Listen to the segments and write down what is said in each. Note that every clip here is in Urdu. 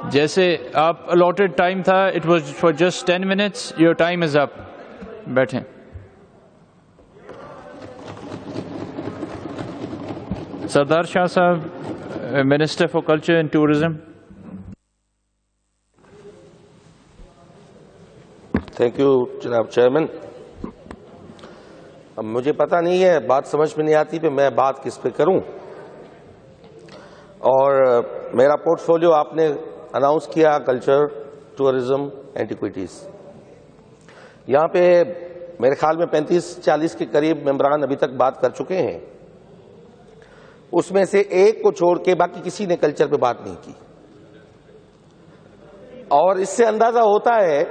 جیسے آپ allotted ٹائم تھا, it was for just 10 minutes. Your time is up. بیٹھیں. سردار شاہ صاحب, minister for culture and tourism. Thank you جناب چیئرمین. اب مجھے پتہ نہیں ہے, بات سمجھ میں نہیں آتی کہ میں بات کس پہ کروں. اور میرا پورٹ فولیو آپ نے اناؤنس کیا, کلچر, ٹورزم, اینٹیکویٹیز. یہاں پہ میرے خیال میں 35-40 کے قریب ممبران ابھی تک بات کر چکے ہیں. اس میں سے ایک کو چھوڑ کے باقی کسی نے کلچر پہ بات نہیں کی. اور اس سے اندازہ ہوتا ہے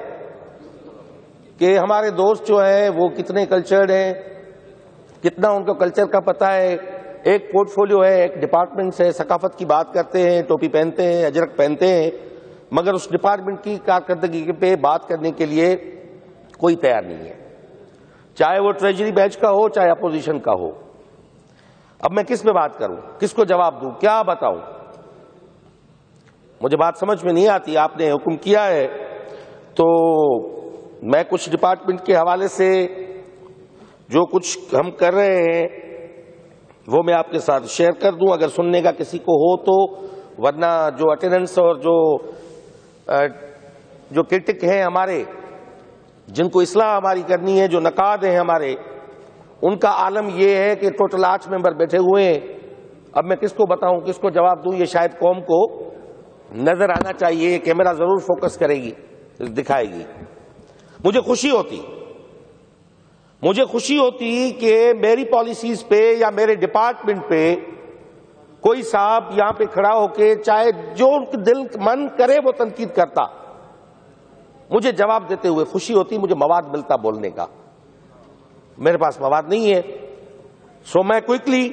کہ ہمارے دوست جو ہیں وہ کتنے کلچرڈ ہیں, کتنا ان کو کلچر کا پتہ ہے. ایک پورٹ فولیو ہے, ایک ڈپارٹمنٹ ہے, ثقافت کی بات کرتے ہیں, ٹوپی پہنتے ہیں, اجرک پہنتے ہیں, مگر اس ڈپارٹمنٹ کی کارکردگی پہ بات کرنے کے لیے کوئی تیار نہیں ہے, چاہے وہ ٹریجری بیچ کا ہو, چاہے اپوزیشن کا ہو. اب میں کس پہ بات کروں, کس کو جواب دوں, کیا بتاؤں؟ مجھے بات سمجھ میں نہیں آتی. آپ نے حکم کیا ہے تو میں کچھ ڈپارٹمنٹ کے حوالے سے جو کچھ ہم کر رہے ہیں وہ میں آپ کے ساتھ شیئر کر دوں, اگر سننے کا کسی کو ہو تو. ورنہ جو اٹینڈنس اور جو کرٹک ہیں ہمارے, جن کو اصلاح ہماری کرنی ہے, جو نقاد ہیں ہمارے, ان کا عالم یہ ہے کہ ٹوٹل 8 ممبر بیٹھے ہوئے ہیں. اب میں کس کو بتاؤں, کس کو جواب دوں؟ یہ شاید قوم کو نظر آنا چاہیے, کیمرہ ضرور فوکس کرے گی, دکھائے گی. مجھے خوشی ہوتی کہ میری پالیسیز پہ یا میرے ڈپارٹمنٹ پہ کوئی صاحب یہاں پہ کھڑا ہو کے چاہے جو دل من کرے وہ تنقید کرتا, مجھے جواب دیتے ہوئے خوشی ہوتی, مجھے مواد ملتا بولنے کا. میرے پاس مواد نہیں ہے. سو میں کوئکلی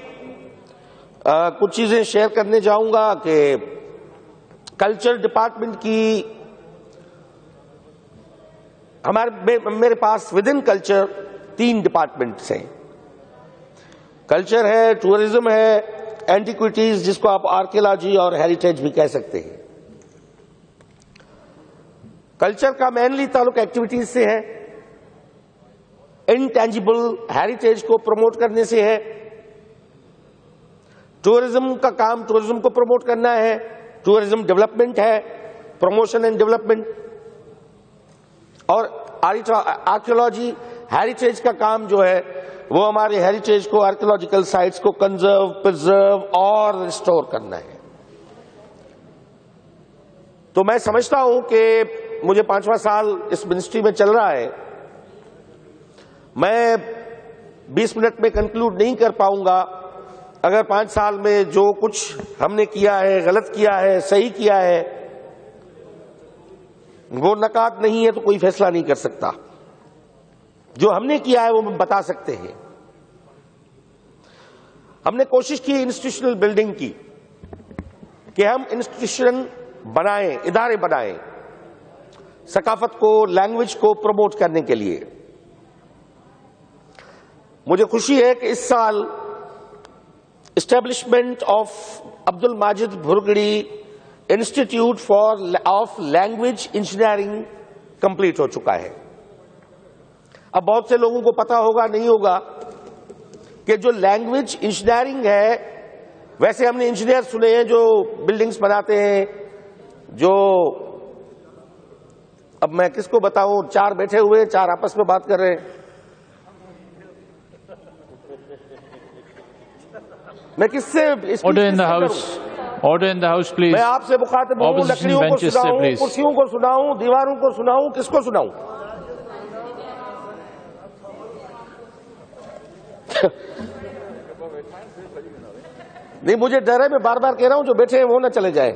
کچھ چیزیں شیئر کرنے جاؤں گا کہ کلچر ڈپارٹمنٹ کی میرے پاس ود ان کلچر 3 ڈپارٹمنٹس ہیں. کلچر ہے, ٹورزم ہے, اینٹیکویٹیز جس کو آپ آرکیالوجی اور ہیریٹیج بھی کہہ سکتے ہیں. کلچر کا مینلی تعلق ایکٹیویٹیز سے ہے, انٹینجیبل ہیریٹیج کو پروموٹ کرنے سے ہے. ٹورزم کا کام ٹورزم کو پروموٹ کرنا ہے, ٹورزم ڈیولپمنٹ ہے, پروموشن اینڈ ڈیولپمنٹ. اور آرکیالوجی ہیریٹیج کا کام جو ہے وہ ہمارے ہیریٹیج کو, آرکیالوجیکل سائٹس کو کنزرو, پرزرو اور ریسٹور کرنا ہے. تو میں سمجھتا ہوں کہ مجھے 5واں سال اس منسٹری میں چل رہا ہے, میں 20 منٹ میں کنکلوڈ نہیں کر پاؤں گا. اگر 5 سال میں جو کچھ ہم نے کیا ہے, غلط کیا ہے, صحیح کیا ہے, وہ نکات نہیں ہے تو کوئی فیصلہ نہیں کر سکتا. جو ہم نے کیا ہے وہ ہم بتا سکتے ہیں. ہم نے کوشش کی انسٹیٹیوشنل بلڈنگ کی, کہ ہم انسٹیٹیوشن بنائیں, ادارے بنائیں ثقافت کو, لینگویج کو پروموٹ کرنے کے لیے. مجھے خوشی ہے کہ اس سال establishment of Abdul Majid Bhurgri institute of language engineering complete ہو چکا ہے. اب بہت سے لوگوں کو پتا ہوگا, نہیں ہوگا, کہ جو لینگویج انجینئرنگ ہے, ویسے ہم نے انجینئر سنے ہیں جو بلڈنگز بناتے ہیں, جو اب میں کس کو بتاؤں, 4 بیٹھے ہوئے, 4 آپس میں بات کر رہے ہیں. میں کس سے Order in the house. Order in the house, please. میں آپ سے مخاطب ہوں, لکڑیوں کو سناؤں, کرسیوں کو سناؤں, دیواروں کو سناؤں, کس کو سناؤں؟ نہیں, مجھے ڈر ہے, میں بار بار کہہ رہا ہوں جو بیٹھے ہیں وہ نہ چلے جائیں.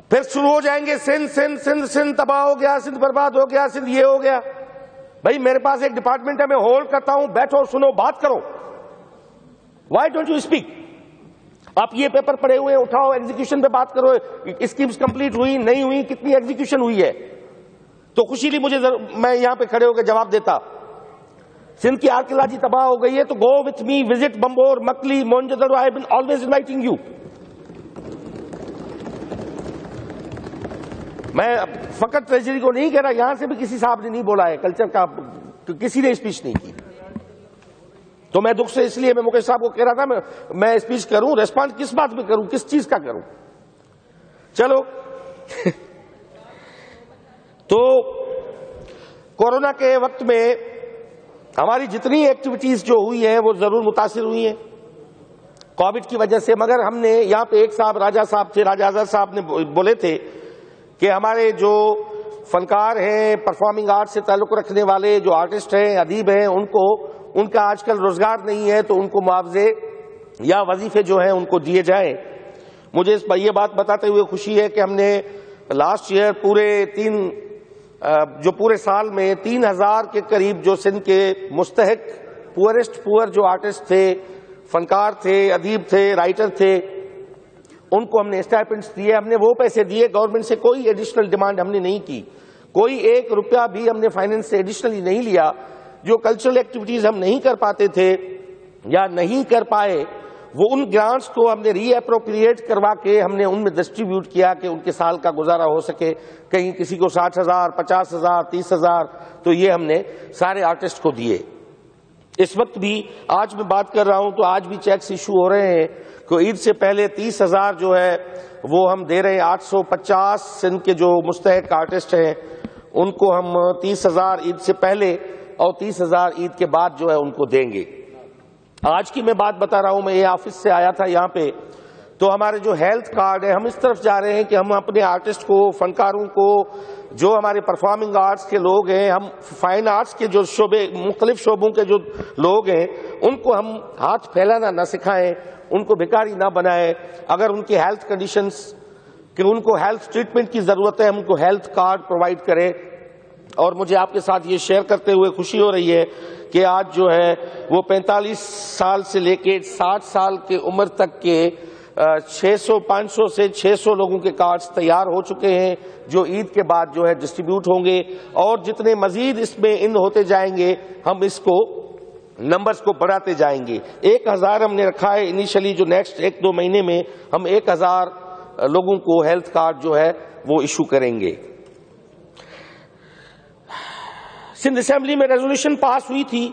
پھر شروع ہو جائیں گے, سندھ تباہ ہو گیا, سندھ برباد ہو گیا, سندھ یہ ہو گیا. بھائی میرے پاس ایک ڈپارٹمنٹ ہے, میں ہولڈ کرتا ہوں, بیٹھو, سنو, بات کرو. Why don't you speak? آپ یہ پیپر پڑے ہوئے, اٹھاؤ, ایگزیکیوشن پہ بات کرو, اسکیمز کمپلیٹ ہوئی نہیں ہوئی, کتنی ایگزیکیوشن ہوئی ہے. تو خوشی لی مجھے, میں یہاں پہ کھڑے ہو کے جواب دیتا. سندھ کی آرکیالوجی تباہ ہو گئی ہے تو go with me, visit Bhambore, Makli, Moenjodaro. I have been always inviting you. میں فقط ٹریجری کو نہیں کہہ رہا, یہاں سے بھی کسی صاحب نے نہیں بولا ہے کلچر کا, کسی نے اسپیچ نہیں کی. تو میں دکھ سے اس لیے میں مکیش صاحب کو کہہ رہا تھا میں اسپیچ کروں, ریسپانڈ کس بات پہ کروں, کس چیز کا کروں. چلو تو کورونا کے وقت میں ہماری جتنی ایکٹیویٹیز جو ہوئی ہیں وہ ضرور متاثر ہوئی ہیں کووڈ کی وجہ سے, مگر ہم نے یہاں پہ ایک صاحب راجہ صاحب تھے, راجہ آزاد صاحب نے بولے تھے کہ ہمارے جو فنکار ہیں, پرفارمنگ آرٹ سے تعلق رکھنے والے جو آرٹسٹ ہیں, ادیب ہیں, ان کا آج کل روزگار نہیں ہے تو ان کو معاوضے یا وظیفے جو ہیں ان کو دیے جائیں. مجھے اس پر یہ بات بتاتے ہوئے خوشی ہے کہ ہم نے لاسٹ ایئر پورے سال میں 3000 کے قریب جو سندھ کے مستحق پورسٹ پور جو آرٹسٹ تھے, فنکار تھے, ادیب تھے, رائٹر تھے, ان کو ہم نے اسٹائپنڈس دیے. ہم نے وہ پیسے دیے, گورنمنٹ سے کوئی ایڈیشنل ڈیمانڈ ہم نے نہیں کی, کوئی 1 روپیہ بھی ہم نے فائنینس سے ایڈیشنلی نہیں لیا. جو کلچرل ایکٹیویٹیز ہم نہیں کر پاتے تھے یا نہیں کر پائے, وہ ان گرانٹس کو ہم نے ری اپروپریٹ کروا کے ہم نے ان میں ڈسٹریبیوٹ کیا کہ ان کے سال کا گزارا ہو سکے. کہیں کسی کو 60,000, 50,000, 30,000, تو یہ ہم نے سارے آرٹسٹ کو دیے. اس وقت بھی آج میں بات کر رہا ہوں تو آج بھی چیکس ایشو ہو رہے ہیں کہ عید سے پہلے 30,000 جو ہے وہ ہم دے رہے ہیں. 850 سندھ کے جو مستحق آرٹسٹ ہیں ان کو ہم 30,000 عید سے پہلے اور 30,000 عید کے بعد جو ہے ان کو دیں گے. آج کی میں بات بتا رہا ہوں, میں یہ آفس سے آیا تھا یہاں پہ, تو ہمارے جو ہیلتھ کارڈ ہے, ہم اس طرف جا رہے ہیں کہ ہم اپنے آرٹسٹ کو, فنکاروں کو, جو ہمارے پرفارمنگ آرٹس کے لوگ ہیں, ہم فائن آرٹس کے جو شعبے, مختلف شعبوں کے جو لوگ ہیں, ان کو ہم ہاتھ پھیلانا نہ سکھائیں, ان کو بھکاری نہ بنائیں. اگر ان کی ہیلتھ کنڈیشنز کہ ان کو ہیلتھ ٹریٹمنٹ کی ضرورت ہے, ہم ان کو ہیلتھ کارڈ پرووائڈ کریں. اور مجھے آپ کے ساتھ یہ شیئر کرتے ہوئے خوشی ہو رہی ہے کہ آج جو ہے وہ 45 سال سے لے کے 60 سال کی عمر تک کے 500 سے 600 لوگوں کے کارڈز تیار ہو چکے ہیں جو عید کے بعد جو ہے ڈسٹریبیوٹ ہوں گے. اور جتنے مزید اس میں ہوتے جائیں گے ہم اس کو نمبرز کو بڑھاتے جائیں گے. 1000 ہم نے رکھا ہے انیشلی, جو نیکسٹ 1-2 مہینے میں ہم 1000 لوگوں کو ہیلتھ کارڈ جو ہے وہ ایشو کریں گے. سندھ اسمبلی میں ریزولوشن پاس ہوئی تھی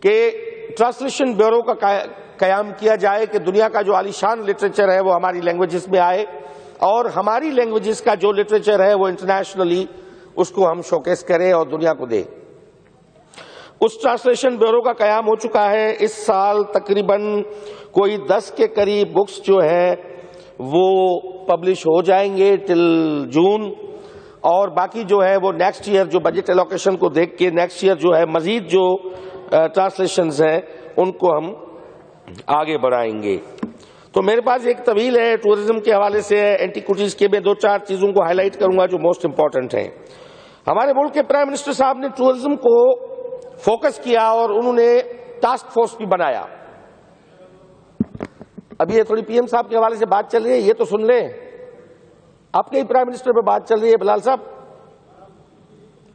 کہ ٹرانسلیشن بیورو کا قیام کیا جائے کہ دنیا کا جو عالیشان لٹریچر ہے وہ ہماری لینگویجز میں آئے, اور ہماری لینگویجز کا جو لٹریچر ہے وہ انٹرنیشنلی اس کو ہم شوکیس کریں اور دنیا کو دیں. اس ٹرانسلیشن بیورو کا قیام ہو چکا ہے. اس سال تقریباً کوئی 10 کے قریب بکس جو ہیں وہ پبلش ہو جائیں گے ٹل جون, اور باقی جو ہے وہ نیکسٹ ایئر جو بجٹ ایلوکیشن کو دیکھ کے نیکسٹ ایئر جو ہے مزید جو ٹرانسلیشنز ہیں ان کو ہم آگے بڑھائیں گے. تو میرے پاس ایک طویل ہے ٹورزم کے حوالے سے, اینٹیکوٹیز کے میں 2-4 چیزوں کو ہائی لائٹ کروں گا جو موسٹ امپورٹنٹ ہیں. ہمارے ملک کے پرائم منسٹر صاحب نے ٹورزم کو فوکس کیا اور انہوں نے ٹاسک فورس بھی بنایا. ابھی یہ تھوڑی پی ایم صاحب کے حوالے سے بات چل رہی ہے, یہ تو سن لیں. اپنے ہی پرائم منسٹر پہ بات چل رہی ہے بلال صاحب.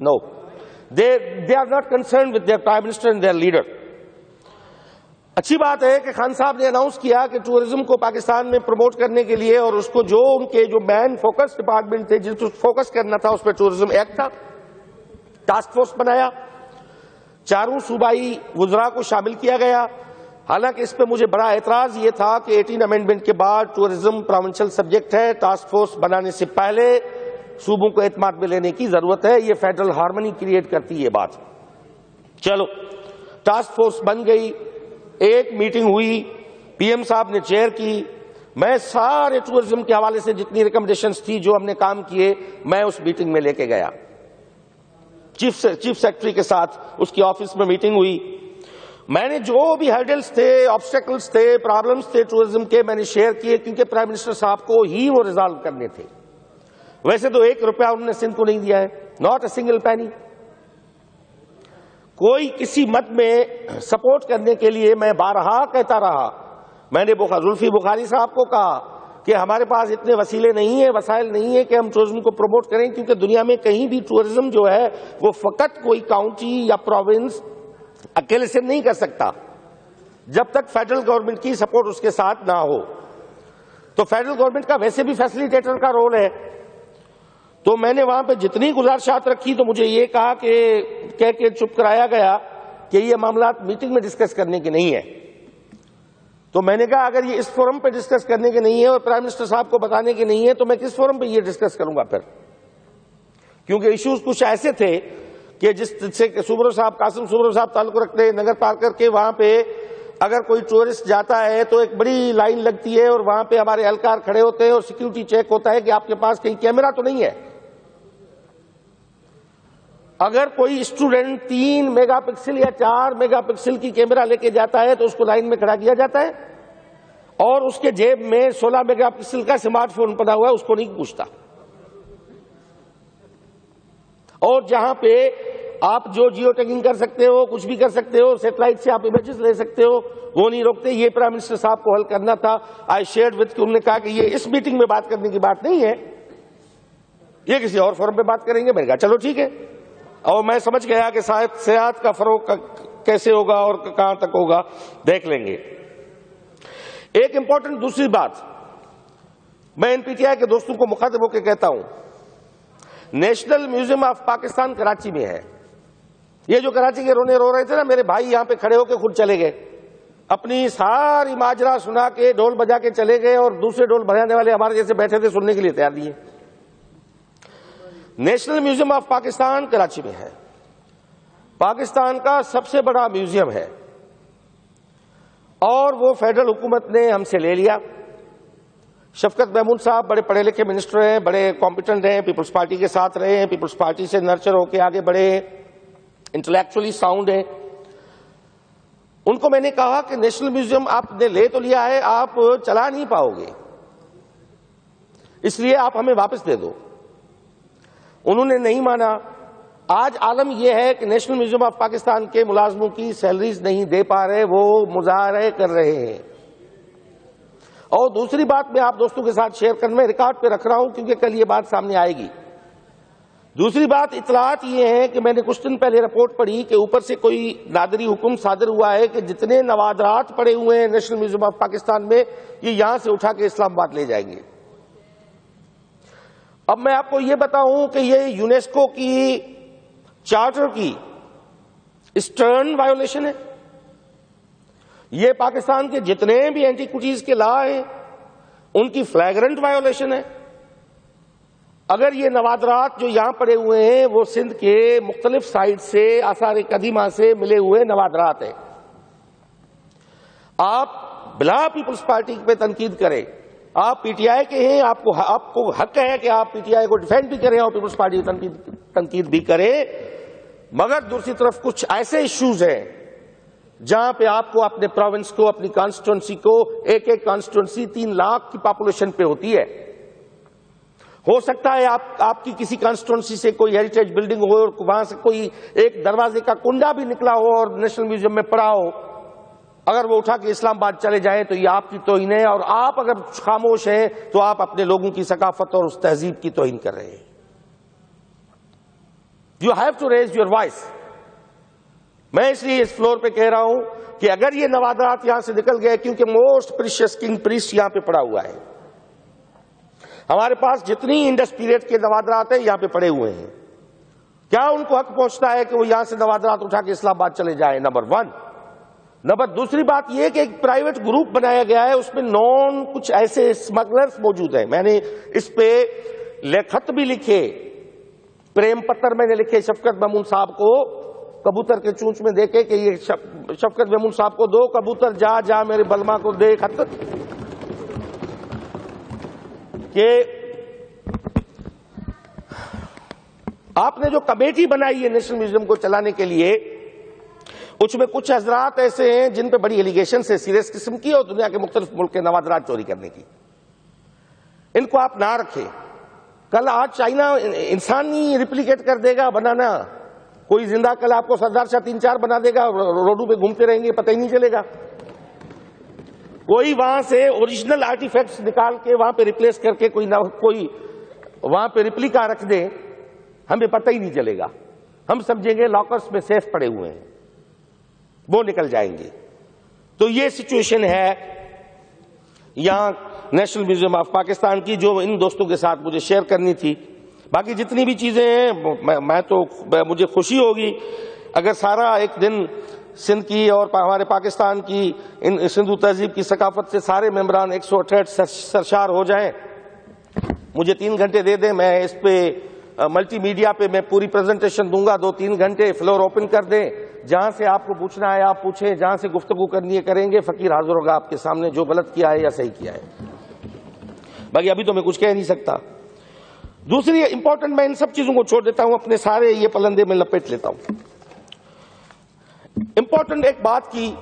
نو, they are not concerned with their prime minister and their leader. اچھی بات ہے کہ خان صاحب نے اناؤنس کیا کہ ٹورزم کو پاکستان میں پروموٹ کرنے کے لیے, اور اس کو جو ان کے جو مین فوکس ڈپارٹمنٹ تھے جس کو فوکس کرنا تھا اس پہ ٹورزم ایکٹ تھا, ٹاسک فورس بنایا, 4 صوبائی وزراء کو شامل کیا گیا. حالانکہ اس پہ مجھے بڑا اعتراض یہ تھا کہ 18 امینڈمنٹ کے بعد ٹورزم پروونشل سبجیکٹ ہے, ٹاسک فورس بنانے سے پہلے صوبوں کو اعتماد میں لینے کی ضرورت ہے, یہ فیڈرل ہارمنی کریٹ کرتی ہے یہ بات. چلو ٹاسک فورس بن گئی, ایک میٹنگ ہوئی, پی ایم صاحب نے چیئر کی. میں سارے ٹورزم کے حوالے سے جتنی ریکمنڈیشنز تھی جو ہم نے کام کیے میں اس میٹنگ میں لے کے گیا. چیف سیکرٹری کے ساتھ اس کی آفس میں میٹنگ ہوئی. میں نے جو بھی ہرڈلز تھے, آبسٹیکلز تھے, پرابلمز تھے ٹورزم کے, میں نے شیئر کیے, کیونکہ پرائم منسٹر صاحب کو ہی وہ ریزالو کرنے تھے. ویسے تو 1 روپیہ انہوں نے سندھ کو نہیں دیا ہے, ناٹ اے سنگل پینی. کوئی کسی مد میں سپورٹ کرنے کے لیے میں بارہا کہتا رہا. میں نے زلفی بخاری صاحب کو کہا کہ ہمارے پاس اتنے وسیلے نہیں ہیں, وسائل نہیں ہیں کہ ہم ٹورزم کو پروموٹ کریں, کیونکہ دنیا میں کہیں بھی ٹورزم جو ہے وہ فقط کوئی کاؤنٹی یا پروونس اکیلے سے نہیں کر سکتا جب تک فیڈرل گورنمنٹ کی سپورٹ اس کے ساتھ نہ ہو. تو فیڈرل گورنمنٹ کا ویسے بھی فیسلیٹیٹر کا رول ہے, تو میں نے وہاں پہ جتنی گزارشات رکھی تو مجھے یہ کہا کہ کہہ کے چپ کرایا گیا کہ یہ معاملات میٹنگ میں ڈسکس کرنے کے نہیں ہے. تو میں نے کہا اگر یہ اس فورم پہ ڈسکس کرنے کے نہیں ہے اور پرائم منسٹر صاحب کو بتانے کے نہیں ہے تو میں کس فورم پہ یہ ڈسکس کروں گا پھر؟ کیونکہ ایشوز کچھ ایسے تھے کہ جس سے سبرو صاحب قاسم سبرو صاحب تعلق رکھتے ہیں نگر پارکر کے، وہاں پہ اگر کوئی ٹورسٹ جاتا ہے تو ایک بڑی لائن لگتی ہے اور وہاں پہ ہمارے اہلکار کھڑے ہوتے ہیں اور سیکیورٹی چیک ہوتا ہے کہ آپ کے پاس کہیں کیمرہ تو نہیں ہے. اگر کوئی اسٹوڈنٹ 3 میگا پکسل یا 4 میگا پکسل کی کیمرہ لے کے جاتا ہے تو اس کو لائن میں کھڑا کیا جاتا ہے، اور اس کے جیب میں 16 میگا پکسل کا اسمارٹ فون پڑا ہوا ہے اس کو نہیں پوچھتا. اور جہاں پہ آپ جو جیو ٹیگنگ کر سکتے ہو، کچھ بھی کر سکتے ہو، سیٹلائٹ سے آپ امیجز لے سکتے ہو، وہ نہیں روکتے. یہ پرائم منسٹر صاحب کو حل کرنا تھا. آئی شیئرڈ وتھ انہوں نے کہا کہ یہ اس میٹنگ میں بات کرنے کی بات نہیں ہے، یہ کسی اور فورم پہ بات کریں گے. میں نے کہا چلو ٹھیک ہے. اور میں سمجھ گیا کہ سیاحت کا فروغ کیسے ہوگا اور کہاں تک ہوگا، دیکھ لیں گے. ایک امپورٹنٹ دوسری بات میں ان پی ٹی آئی کے دوستوں کو مخاطب ہو کے کہتا ہوں، national museum of Pakistan Karachi میں ہے. یہ جو کراچی کے رونے رو رہے تھے نا، میرے بھائی یہاں پہ کھڑے ہو کے خود چلے گئے، اپنی ساری ماجرا سنا کے ڈھول بجا کے چلے گئے، اور دوسرے ڈھول بجانے والے ہمارے جیسے بیٹھے تھے سننے کے لیے تیار نہیں ہے. National museum of Pakistan Karachi میں ہے، پاکستان کا سب سے بڑا میوزیم ہے، اور وہ فیڈرل حکومت نے ہم سے لے لیا. شفقت محمود صاحب بڑے پڑھے لکھے منسٹر ہیں، بڑے کمپیٹنٹ ہیں، پیپلز پارٹی کے ساتھ رہے ہیں، پیپلز پارٹی سے نرچر ہو کے آگے بڑھے ہیں، انٹلیکچولی ساؤنڈ ہیں. ان کو میں نے کہا کہ نیشنل میوزیم آپ نے لے تو لیا ہے، آپ چلا نہیں پاؤ گے، اس لیے آپ ہمیں واپس دے دو. انہوں نے نہیں مانا. آج عالم یہ ہے کہ نیشنل میوزیم آف پاکستان کے ملازموں کی سیلریز نہیں دے پا رہے، وہ مظاہرے کر رہے ہیں. اور دوسری بات میں آپ دوستوں کے ساتھ شیئر کرنے میں ریکارڈ پہ رکھ رہا ہوں کیونکہ کل یہ بات سامنے آئے گی. دوسری بات اطلاعات یہ ہے کہ میں نے کچھ دن پہلے رپورٹ پڑھی کہ اوپر سے کوئی نادری حکم صادر ہوا ہے کہ جتنے نوادرات پڑے ہوئے ہیں نیشنل میوزیم آف پاکستان میں، یہ یہاں سے اٹھا کے اسلام آباد لے جائیں گے. اب میں آپ کو یہ بتاؤں کہ یہ یونیسکو کی چارٹر کی اسٹرن وائیولیشن ہے. یہ پاکستان کے جتنے بھی اینٹیکوٹیز کے لا ہیں ان کی فلیگرنٹ وائیولیشن ہے. اگر یہ نوادرات جو یہاں پڑے ہوئے ہیں وہ سندھ کے مختلف سائٹ سے آثار قدیمہ سے ملے ہوئے نوادرات ہیں. آپ بلا پیپلز پارٹی پہ تنقید کریں، آپ پی ٹی آئی کے ہیں، آپ کو حق ہے کہ آپ پی ٹی آئی کو ڈیفینڈ بھی کریں اور پیپلز پارٹی کی تنقید بھی کریں، مگر دوسری طرف کچھ ایسے ایشوز ہیں جہاں پہ آپ کو اپنے پروونس کو، اپنی کانسٹیٹوئنسی کو، ایک کانسٹیٹوئنسی 3 لاکھ کی پاپولیشن پہ ہوتی ہے. ہو سکتا ہے آپ کی کسی کانسٹیٹوئنسی سے کوئی ہیریٹیج بلڈنگ ہو اور وہاں سے کوئی ایک دروازے کا کنڈا بھی نکلا ہو اور نیشنل میوزیم میں پڑا ہو، اگر وہ اٹھا کے اسلام آباد چلے جائیں تو یہ آپ کی توہین ہے. اور آپ اگر خاموش ہیں تو آپ اپنے لوگوں کی ثقافت اور اس تہذیب کی توہین کر رہے ہیں. You have to raise your voice. میں اس لیے اس فلور پہ کہہ رہا ہوں کہ اگر یہ نوادرات یہاں سے نکل گئے، کیونکہ موسٹ پریشیس کنگ پریسٹ یہاں پہ پڑا ہوا ہے، ہمارے پاس جتنی انڈس پیریڈ کے نوادرات ہیں یہاں پہ پڑے ہوئے ہیں، کیا ان کو حق پہنچتا ہے کہ وہ یہاں سے نوادرات اٹھا کے اسلام آباد چلے جائیں؟ نمبر 1. دوسری بات یہ کہ ایک پرائیویٹ گروپ بنایا گیا ہے، اس میں نون کچھ ایسے اسمگلرز موجود ہیں. میں نے اس پہ خط بھی لکھے، پریم پتر میں نے لکھے شفقت محمود صاحب کو، کبوتر کے چونچ میں دیکھے کہ یہ شفقت محمود صاحب کو 2 کبوتر جا میرے بلما کو دے خط، کہ آپ نے جو کمیٹی بنائی ہے نیشنل میوزیم کو چلانے کے لیے، اس میں کچھ حضرات ایسے ہیں جن پہ بڑی ایلیگیشنز ہے سیریس قسم کی اور دنیا کے مختلف ملک کے نوادرات چوری کرنے کی. ان کو آپ نہ رکھیں. کل آج چائنا انسان ہی ریپلیکیٹ کر دے گا بنانا، کوئی زندہ کل آپ کو سردار شاہ 3-4 بنا دے گا، روڈوں پہ گھومتے رہیں گے، پتہ ہی نہیں چلے گا. کوئی وہاں سے اوریجنل آرٹیفیکٹس نکال کے وہاں پہ ریپلیس کر کے کوئی وہاں پہ ریپلیکا رکھ دے، ہمیں پتہ ہی نہیں چلے گا. ہم سمجھیں گے لاکرز میں سیف پڑے ہوئے ہیں، وہ نکل جائیں گے. تو یہ سچویشن ہے یہاں نیشنل میوزیم آف پاکستان کی، جو ان دوستوں کے ساتھ مجھے شیئر کرنی تھی. باقی جتنی بھی چیزیں ہیں مجھے خوشی ہوگی اگر سارا ایک دن سندھ کی اور ہمارے پاکستان کی سندھو تہذیب کی ثقافت سے سارے ممبران 168 سرشار ہو جائیں. مجھے 3 گھنٹے دے دیں, میں اس پہ ملٹی میڈیا پہ میں پوری پریزنٹیشن دوں گا. 2-3 گھنٹے فلور اوپن کر دیں, جہاں سے آپ کو پوچھنا ہے آپ پوچھیں, جہاں سے گفتگو کرنی ہے کریں گے. فقیر حاضر ہوگا آپ کے سامنے جو غلط کیا ہے یا صحیح کیا ہے. باقی ابھی تو میں کچھ کہہ نہیں سکتا. دوسری امپورٹنٹ, میں ان سب چیزوں کو چھوڑ دیتا ہوں, اپنے سارے یہ پلندے میں لپیٹ لیتا ہوں. امپورٹنٹ ایک بات کی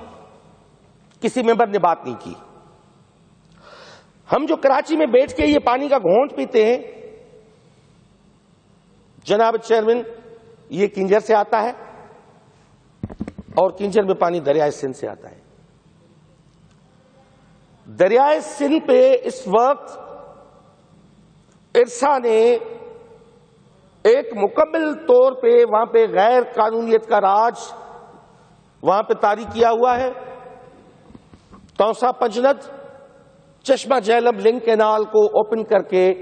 کسی ممبر نے بات نہیں کی. ہم جو کراچی میں بیٹھ کے یہ پانی کا گھونٹ پیتے ہیں جناب چیئرمین, یہ کنجر سے آتا ہے اور کنجر میں پانی دریائے سندھ سے آتا ہے. دریائے سندھ پہ اس وقت ارسا نے ایک مکمل طور پہ وہاں پہ غیر قانونیت کا راج وہاں پہ طاری کیا ہوا ہے. توسا پنجنت چشمہ جہلم لنک کینال کو اوپن کر کے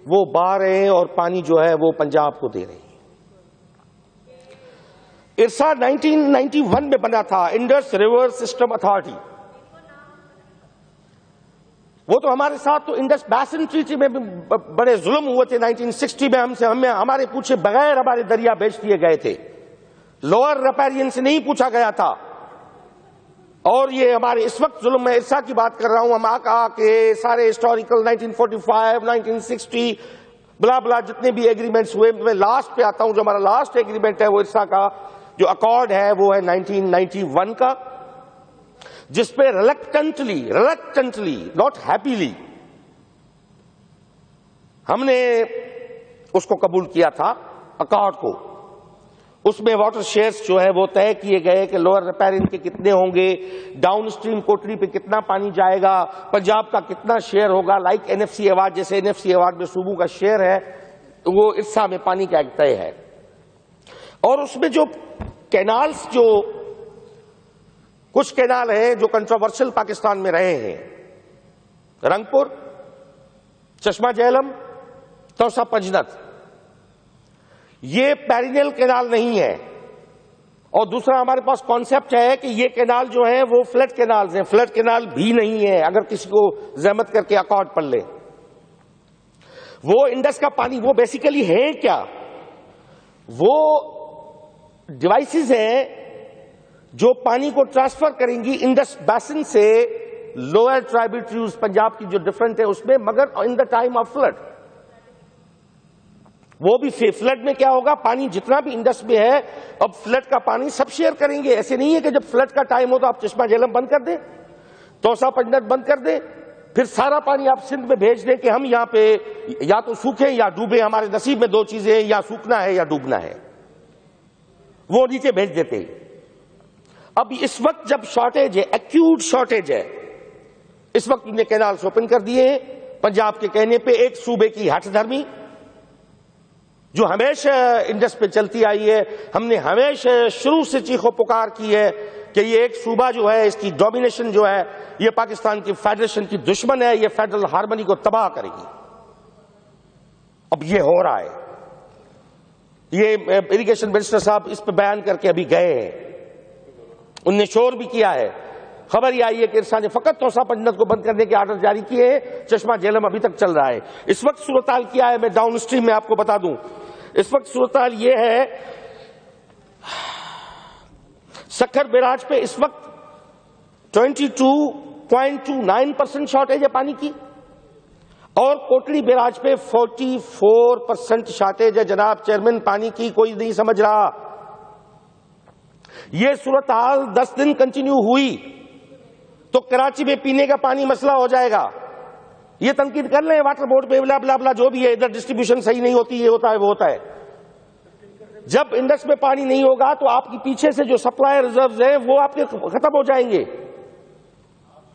وہ بہا رہے ہیں اور پانی جو ہے وہ پنجاب کو دے رہے ہیں. ارسا 1991 میں بنا تھا, انڈس ریور سسٹم اتھارٹی. وہ تو ہمارے ساتھ تو انڈس بیسن ٹریٹی میں بڑے ظلم ہوئے تھے. 1960 میں ہمارے پوچھے بغیر ہمارے دریا بیچ دیے گئے تھے. لوور ریپیرین سے نہیں پوچھا گیا تھا. اور یہ ہمارے اس وقت ظلم میں ارسا کی بات کر رہا ہوں. ہم آ کے سارے ہسٹوریکل 1945 1960 بلا بلا جتنے بھی ایگریمنٹس ہوئے, میں لاسٹ پہ آتا ہوں. جو ہمارا لاسٹ ایگریمنٹ ہے وہ ارسا کا جو اکارڈ ہے وہ ہے 1991 کا, جس پہ ریلکٹنٹلی ناٹ ہیپیلی ہم نے اس کو قبول کیا تھا اکارڈ کو. اس میں واٹر شیئرز جو ہے وہ طے کیے گئے کہ لوور ریپیرین کے کتنے ہوں گے, ڈاؤن اسٹریم کوٹری پہ کتنا پانی جائے گا, پنجاب کا کتنا شیئر ہوگا. Like N F C award, جیسے این ایف سی ایوارڈ میں صوبوں کا شیئر ہے وہ ارسا میں پانی کا ایک طے ہے. اور اس میں جو کینالز, جو کچھ کینال ہیں جو کنٹروورشل پاکستان میں رہے ہیں, رنگپور, چشمہ جہلم, توسا پنجنت, یہ پیرینل کینال نہیں ہے. اور دوسرا ہمارے پاس کانسیپٹ ہے کہ یہ کینال جو ہیں وہ فلڈ کینالز ہیں. فلڈ کینال بھی نہیں ہے, اگر کسی کو زحمت کر کے اکارڈ پڑھ لے. وہ انڈس کا پانی وہ بیسیکلی ہے کیا, وہ ڈیوائسز ہیں جو پانی کو ٹرانسفر کریں گی انڈس بیسن سے لوئر ٹرائبیوٹریز پنجاب کی جو ڈفرنٹ ہے اس میں, مگر ان دا ٹائم آف فلڈ. وہ بھی فلڈ میں کیا ہوگا, پانی جتنا بھی انڈس میں ہے اب فلڈ کا پانی سب شیئر کریں گے. ایسے نہیں ہے کہ جب فلڈ کا ٹائم ہو تو آپ چشمہ جہلم بند کر دیں, توسا پنجنت بند کر دیں, پھر سارا پانی آپ سندھ میں بھیج دیں کہ ہم یہاں پہ یا تو سوکھیں یا ڈوبیں. ہمارے نصیب میں 2 چیزیں ہیں, یا سوکھنا ہے یا ڈوبنا ہے. وہ نیچے بھیج دیتے. اب اس وقت جب شارٹیج ہے, ایکیوٹ شارٹیج ہے, اس وقت انہیں کینالز اوپن کر دیے ہیں پنجاب کے کہنے پہ. ایک صوبے کی ہٹ دھرمی جو ہمیشہ انڈس پہ چلتی آئی ہے. ہم نے ہمیشہ شروع سے چیخ و پکار کی ہے کہ یہ ایک صوبہ جو ہے اس کی ڈومینیشن جو ہے یہ پاکستان کی فیڈریشن کی دشمن ہے, یہ فیڈرل ہارمنی کو تباہ کرے گی. اب یہ ہو رہا ہے. یہ اریگیشن منسٹر صاحب اس پہ بیان کر کے ابھی گئے ہیں, انہوں نے شور بھی کیا ہے. خبر یہ آئی ہے کہ ارسا نے فقط توسا پنجنت کو بند کرنے کے آرڈر جاری کیے ہیں, چشمہ جہلم ابھی تک چل رہا ہے. اس وقت صورتحال کیا ہے میں ڈاؤن اسٹریم میں آپ کو بتا دوں. اس وقت صورتحال یہ ہے, سکھر بیراج پہ اس وقت 22.29% شارٹیج ہے پانی کی, اور کوٹلی بیراج پہ 44% شارٹیج ہے. جناب چیئرمین, پانی کی کوئی نہیں سمجھ رہا. یہ صورتحال 10 دن کنٹینیو ہوئی تو کراچی میں پینے کا پانی مسئلہ ہو جائے گا. یہ تنقید کر لیں واٹر بورڈ پہ, بلا بلا بلا جو بھی ہے, ادھر ڈسٹریبیوشن صحیح نہیں ہوتی, یہ ہوتا ہے وہ ہوتا ہے. جب انڈس میں پانی نہیں ہوگا تو آپ کی پیچھے سے جو سپلائی ریزروز ہیں وہ آپ کے ختم ہو جائیں گے.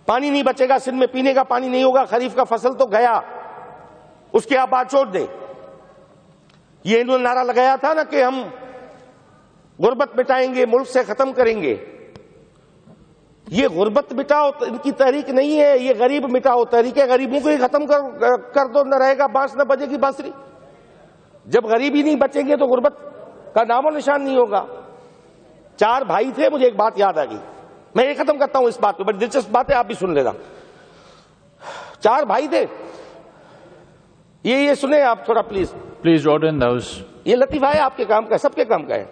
پانی نہیں بچے گا سندھ میں, پینے کا پانی نہیں ہوگا. خریف کا فصل تو گیا, اس کے آپ بات چھوڑ دیں. یہ انہوں نے نعرہ لگایا تھا نا کہ ہم غربت مٹائیں گے, ملک سے ختم کریں گے. یہ غربت مٹاؤ ان کی تحریک نہیں ہے, یہ غریب مٹاؤ تحریک ہے. غریبوں کو ہی ختم کر دو, نہ رہے گا بانس نہ بجے گی بانسری. جب غریبی نہیں بچیں گے تو غربت کا نام و نشان نہیں ہوگا. 4 بھائی تھے. مجھے ایک بات یاد آ گئی, میں یہ ختم کرتا ہوں اس بات پہ, بڑی دلچسپ بات ہے, آپ بھی سن لینا. 4 بھائی تھے. یہ سنیں آپ تھوڑا please. Please jot in those. یہ لطیفہ ہے آپ کے کام کا, سب کے کام کا ہے.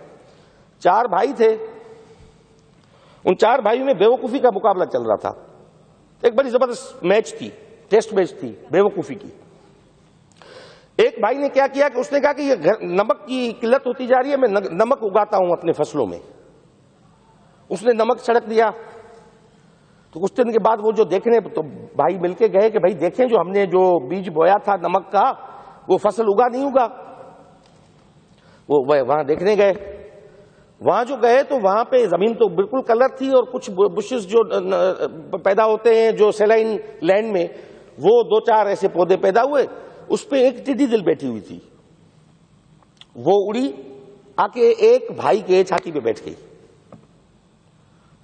4 بھائی تھے. ان 4 بھائیوں میں بیوقوفی کا مقابلہ چل رہا تھا. ایک بڑی زبردست میچ تھی, ٹیسٹ میچ تھی بیوقوفی کی. ایک بھائی نے کیا کیا کہ اس نے کہا کہ یہ نمک کی قلت ہوتی جا رہی ہے, میں نمک اگاتا ہوں اپنے فصلوں میں. اس نے نمک چھڑک دیا. تو کچھ دن کے بعد وہ جو دیکھنے, تو بھائی مل کے گئے کہ بھائی دیکھیں جو ہم نے جو بیج بویا تھا نمک کا وہ فصل اگا نہیں اگا. وہ وہاں دیکھنے گئے. وہاں جو گئے تو وہاں پہ زمین تو بالکل کلر تھی, اور کچھ بشز جو پیدا ہوتے ہیں جو سیلائن لینڈ میں, وہ 2-4 ایسے پودے پیدا ہوئے. اس پہ ایک ٹڈی دل بیٹھی ہوئی تھی. وہ اڑی آ کے ایک بھائی کے چھاتی پہ بیٹھ گئی.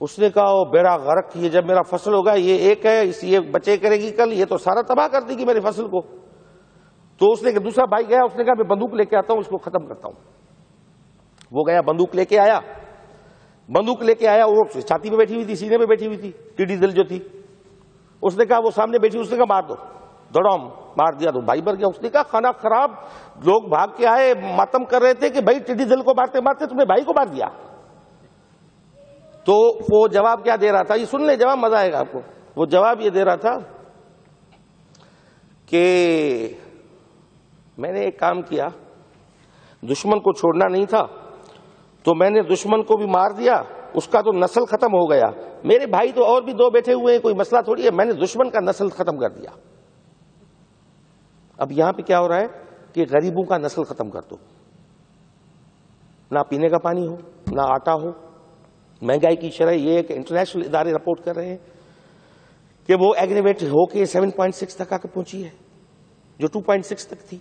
اس نے کہا بیڑا غرق, یہ جب میرا فصل ہوگا, یہ ایک ہے یہ بچے کرے گی کل, یہ تو سارا تباہ کر دے گی میرے فصل کو. تو اس نے دوسرا بھائی گیا, اس نے کہا میں بندوق لے کے آتا ہوں, اس کو ختم کرتا ہوں. وہ گیا بندوق لے کے آیا. وہ چھاتی پہ بیٹھی ہوئی تھی, سینے پہ بیٹھی ہوئی تھی ٹڈی دل جو تھی. اس نے کہا وہ سامنے بیٹھی, اس نے کہا مار دو, دوڑام مار دیا. تو بھائی بھر گیا. اس نے کہا کھانا خراب, لوگ بھاگ کے آئے, ماتم کر رہے تھے کہ بھائی ٹڈی دل کو مارتے مارتے تم نے بھائی کو مار دیا. تو وہ جواب کیا دے رہا تھا, یہ سن لیں جواب, مزہ آئے گا آپ کو. وہ جواب یہ دے رہا تھا کہ میں نے ایک کام کیا, دشمن کو چھوڑنا نہیں تھا تو میں نے دشمن کو بھی مار دیا, اس کا تو نسل ختم ہو گیا. میرے بھائی تو اور بھی 2 بیٹھے ہوئے ہیں, کوئی مسئلہ تھوڑی ہے, میں نے دشمن کا نسل ختم کر دیا. اب یہاں پہ کیا ہو رہا ہے کہ غریبوں کا نسل ختم کر دو. نہ پینے کا پانی ہو, نہ آٹا ہو. مہنگائی کی شرح یہ ہے کہ انٹرنیشنل ادارے رپورٹ کر رہے ہیں کہ وہ ایگریویٹ ہو کے 7.6 تک آ کے پہنچی ہے, جو 2.6 تک تھی.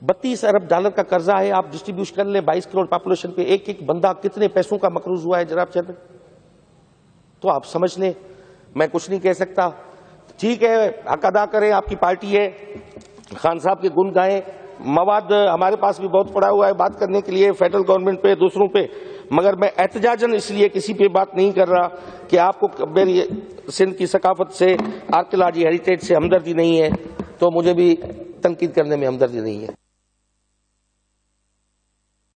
$32 ارب کا قرضہ ہے. آپ ڈسٹریبیوٹ کر لیں 22 کروڑ پاپولیشن پہ, ایک بندہ کتنے پیسوں کا مقروض ہوا ہے جناب چیئرمین. تو آپ سمجھ لیں, میں کچھ نہیں کہہ سکتا. ٹھیک ہے, حق ادا کریں, آپ کی پارٹی ہے, خان صاحب کے گن گائیں. مواد ہمارے پاس بھی بہت پڑا ہوا ہے بات کرنے کے لیے فیڈرل گورنمنٹ پہ, دوسروں پہ, مگر میں احتجاجاً اس لیے کسی پہ بات نہیں کر رہا کہ آپ کو میری سندھ کی ثقافت سے, آرکیالوجی ہیریٹیج سے ہمدردی نہیں ہے, تو مجھے بھی تنقید کرنے میں ہمدردی نہیں ہے.